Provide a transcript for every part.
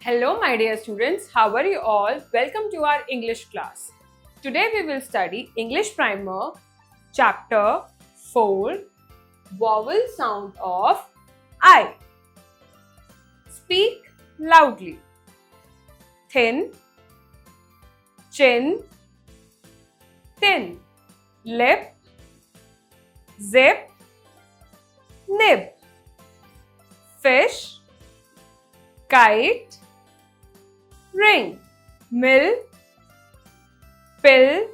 Hello, my dear students. How are you all? Welcome to our English class. Today we will study English Primer, Chapter 4, Vowel Sound of I. Speak loudly. Thin, chin, tin, lip, zip, nib, fish, kite, ring, mill, pill,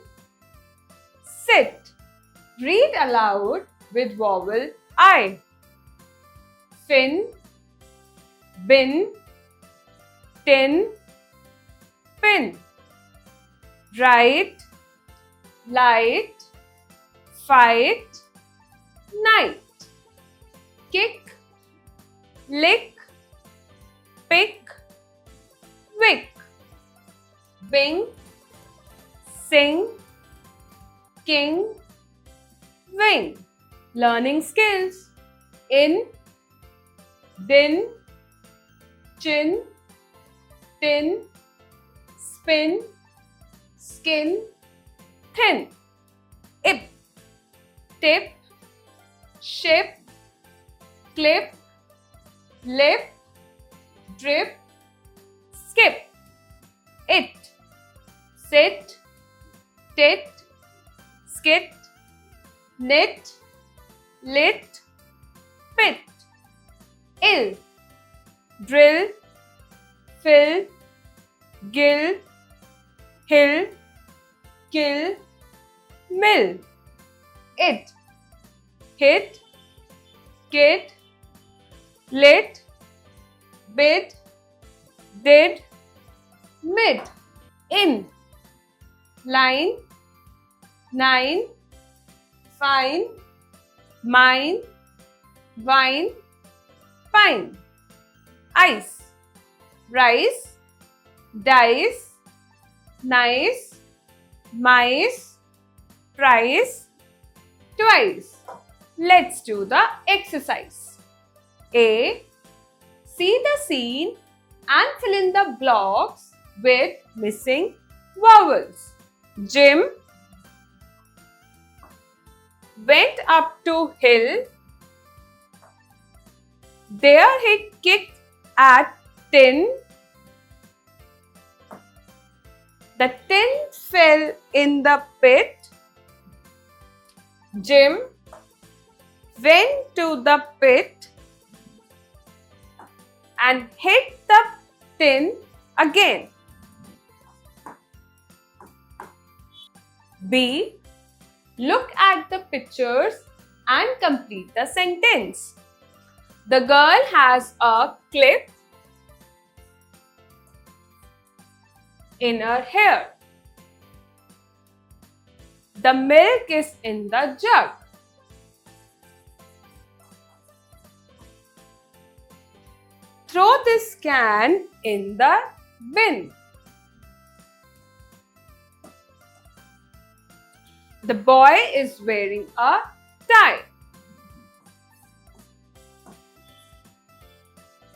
sit. Read aloud with vowel I. Fin, bin, tin, pin. Right, light, fight, night. Kick, lick, pick, wick. Bing, sing, king, wing. Learning skills. In, din, chin, tin, spin, skin, thin. Ip, tip, ship, clip, lip, drip, skip. It, sit, tit, skit, knit, lit, pit. Ill, drill, fill, gill, hill, kill, mill. It, hit, kid, lit, bid, did, mid. In, line, nine, fine, mine, wine, pine. Ice, rice, dice, nice, mice, price, twice. Let's do the exercise. A. See the scene and fill in the blocks with missing vowels. Jim went up to hill. There he kicked at tin. The tin fell in the pit. Jim went to the pit and hit the tin again. B. Look at the pictures and complete the sentence. The girl has a clip in her hair. The milk is in the jug. Throw this can in the bin. The boy is wearing a tie.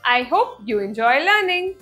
I hope you enjoy learning.